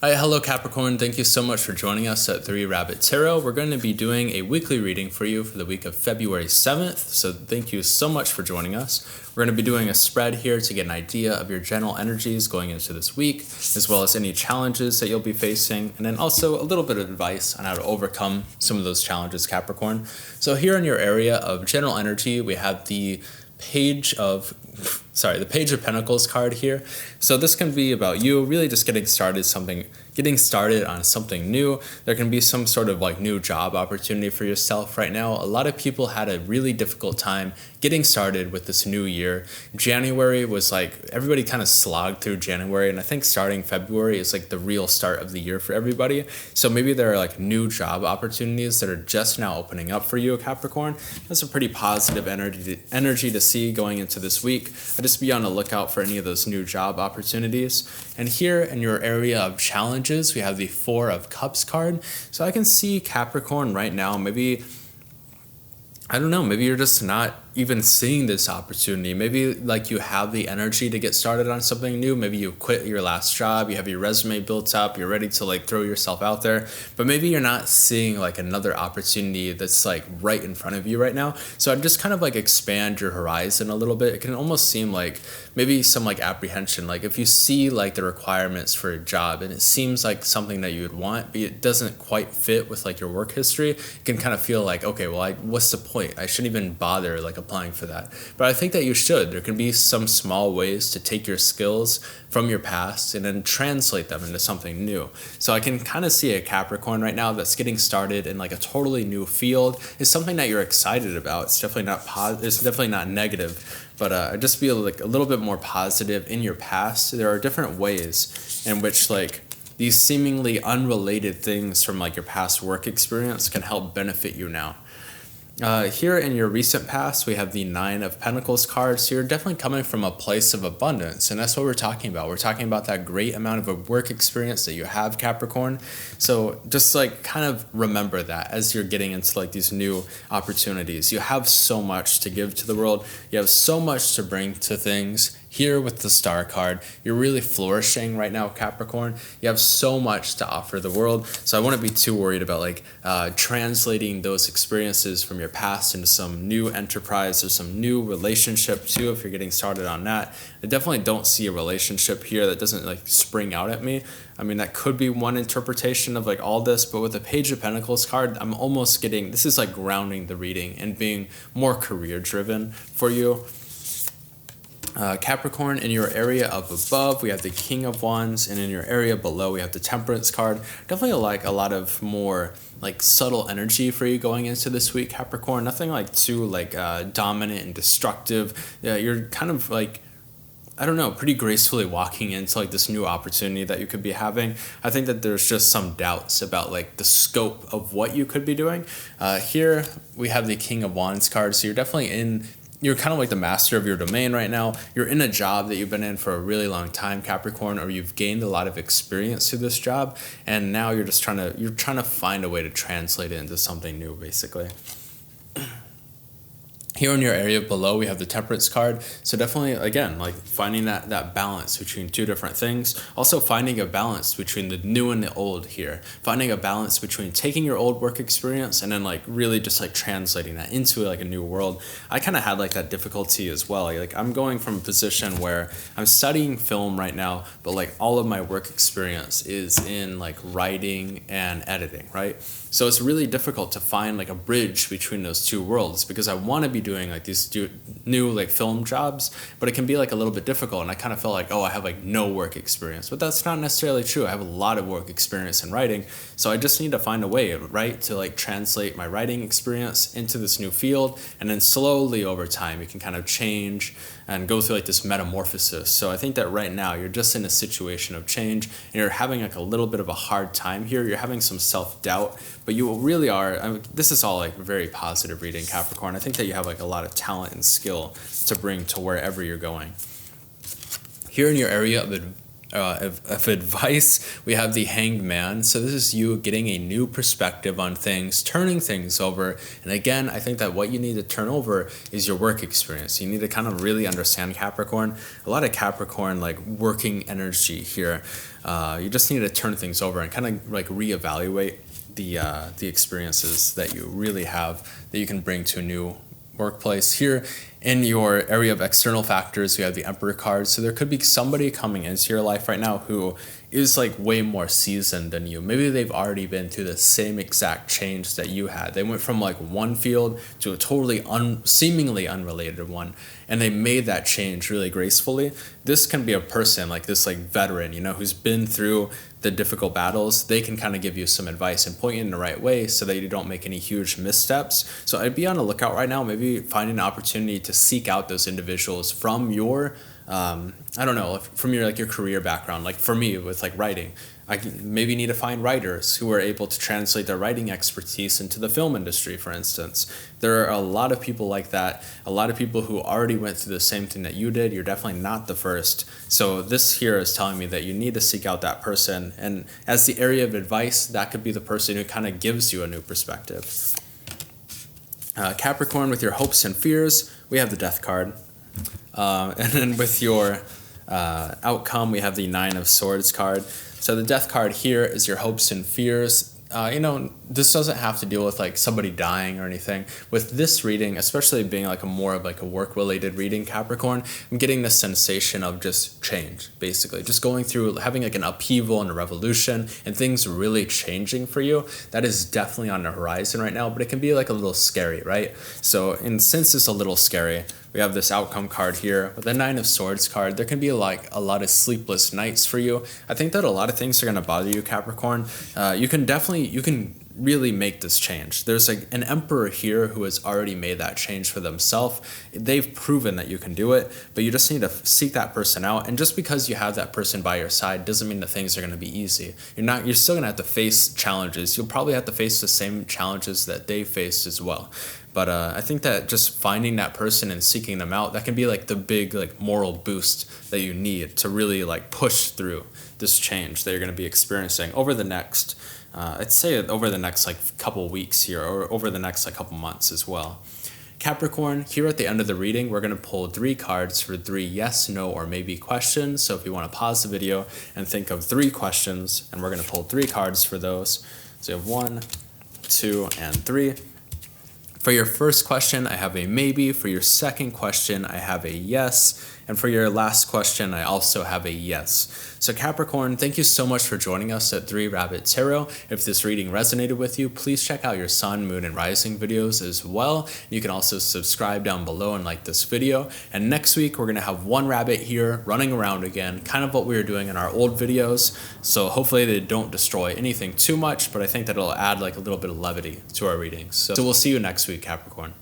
Hi, hello Capricorn. Thank you so much for joining us at 3 Rabbit Tarot. We're going to be doing a weekly reading for you for the week of February 7th. So thank you so much for joining us. We're going to be doing a spread here to get an idea of your general energies going into this week, as well as any challenges that you'll be facing, and then also a little bit of advice on how to overcome some of those challenges, Capricorn. So here in your area of general energy, we have the Page of Pentacles card here. So this can be about you really just getting started on something new. There can be some sort of like new job opportunity for yourself right now. A lot of people had a really difficult time getting started with this new year. January was like, everybody kind of slogged through January, and I think starting February is like the real start of the year for everybody. So maybe there are like new job opportunities that are just now opening up for you, Capricorn. That's a pretty positive energy to see going into this week. I'd just be on the lookout for any of those new job opportunities. And here in your area of challenges, we have the 4 of Cups card. So I can see Capricorn right now, maybe you're just not even seeing this opportunity. Maybe like you have the energy to get started on something new. Maybe you quit your last job, you have your resume built up, you're ready to like throw yourself out there, but maybe you're not seeing like another opportunity that's like right in front of you right now. So I'd just kind of like expand your horizon a little bit. It can almost seem like maybe some like apprehension, like if you see like the requirements for a job and it seems like something that you would want, but it doesn't quite fit with like your work history, it can kind of feel like, okay, well, what's the point? I shouldn't even bother like applying for that. But I think that you should. There can be some small ways to take your skills from your past and then translate them into something new. So I can kind of see a Capricorn right now that's getting started in like a totally new field. It's something that you're excited about. It's definitely not it's definitely not negative, but I just feel like a little bit more positive in your past. There are different ways in which like these seemingly unrelated things from like your past work experience can help benefit you now. Here in your recent past, we have the 9 of Pentacles card. So you're definitely coming from a place of abundance, and that's what we're talking about. We're talking about that great amount of a work experience that you have, Capricorn. So just like kind of remember that as you're getting into like these new opportunities. You have so much to give to the world. You have so much to bring to things. Here with the Star card, you're really flourishing right now, Capricorn. You have so much to offer the world. So I wouldn't be too worried about like translating those experiences from your past into some new enterprise or some new relationship too, if you're getting started on that. I definitely don't see a relationship here that doesn't like spring out at me. I mean, that could be one interpretation of like all this, but with the Page of Pentacles card, I'm almost getting, this is like grounding the reading and being more career driven for you. Capricorn, in your area of above, we have the King of Wands, and in your area below, we have the Temperance card. Definitely like a lot of more like subtle energy for you going into this week, Capricorn. Nothing like too like dominant and destructive. Yeah, you're kind of like, I don't know, pretty gracefully walking into like this new opportunity that you could be having. I think that there's just some doubts about like the scope of what you could be doing. Here we have the King of Wands card, so you're kind of like the master of your domain right now. You're in a job that you've been in for a really long time, Capricorn, or you've gained a lot of experience through this job, and now you're trying to find a way to translate it into something new, basically. Here in your area below, we have the Temperance card. So definitely, again, like finding that balance between two different things. Also finding a balance between the new and the old here. Finding a balance between taking your old work experience and then like really just like translating that into like a new world. I kind of had like that difficulty as well. Like I'm going from a position where I'm studying film right now, but like all of my work experience is in like writing and editing, right? So it's really difficult to find like a bridge between those two worlds because I want to be doing like these new like film jobs, but it can be like a little bit difficult. And I kind of felt like, oh, I have like no work experience, but that's not necessarily true. I have a lot of work experience in writing. So I just need to find a way, right, to like translate my writing experience into this new field. And then slowly over time, you can kind of change and go through like this metamorphosis. So I think that right now you're just in a situation of change and you're having like a little bit of a hard time here. You're having some self-doubt, but you really are, I mean, this is all like very positive reading, Capricorn. I think that you have like a lot of talent and skill to bring to wherever you're going. Here in your area of of advice, we have the Hanged Man. So this is you getting a new perspective on things, turning things over. And again, I think that what you need to turn over is your work experience. You need to kind of really understand Capricorn. A lot of Capricorn like working energy here. You just need to turn things over and kind of like reevaluate the experiences that you really have that you can bring to a new workplace. Here in your area of external factors, you have the Emperor card. So there could be somebody coming into your life right now who is like way more seasoned than you. Maybe they've already been through the same exact change that you had. They went from like one field to a totally seemingly unrelated one, and they made that change really gracefully. This can be a person like this, like veteran, who's been through the difficult battles. They can kind of give you some advice and point you in the right way so that you don't make any huge missteps. So I'd be on the lookout right now, maybe finding an opportunity to seek out those individuals from your from your like your career background. Like for me with like writing, I maybe need to find writers who are able to translate their writing expertise into the film industry, for instance. There are a lot of people like that, a lot of people who already went through the same thing that you did. You're definitely not the first. So this here is telling me that you need to seek out that person. And as the area of advice, that could be the person who kind of gives you a new perspective. Capricorn, with your hopes and fears, we have the Death card. And then with your outcome, we have the Nine of Swords card. So the Death card here is your hopes and fears. This doesn't have to deal with like somebody dying or anything. With this reading, especially being like a more of like a work-related reading, Capricorn, I'm getting the sensation of just change, basically. Just going through, having like an upheaval and a revolution and things really changing for you. That is definitely on the horizon right now, but it can be like a little scary, right? So, and since it's a little scary, we have this outcome card here. With the Nine of Swords card, there can be like a lot of sleepless nights for you. I think that a lot of things are going to bother you, Capricorn. You can really make this change. There's like an Emperor here who has already made that change for themselves. They've proven that you can do it, but you just need to seek that person out. And just because you have that person by your side doesn't mean that things are going to be easy. You're still going to have to face challenges. You'll probably have to face the same challenges that they faced as well. But I think that just finding that person and seeking them out, that can be like the big like moral boost that you need to really like push through this change that you're going to be experiencing over the next, I'd say over the next like couple weeks here, or over the next like couple months as well. Capricorn, here at the end of the reading, we're going to pull 3 cards for 3 yes, no, or maybe questions. So if you want to pause the video and think of 3 questions, and we're going to pull 3 cards for those. So you have 1, 2, and 3. For your first question, I have a maybe. For your second question, I have a yes. And for your last question, I also have a yes. So Capricorn, thank you so much for joining us at 3 Rabbit Tarot. If this reading resonated with you, please check out your sun, moon, and rising videos as well. You can also subscribe down below and like this video. And next week, we're going to have 1 rabbit here running around again, kind of what we were doing in our old videos. So hopefully they don't destroy anything too much, but I think that it'll add like a little bit of levity to our readings. So we'll see you next week, Capricorn.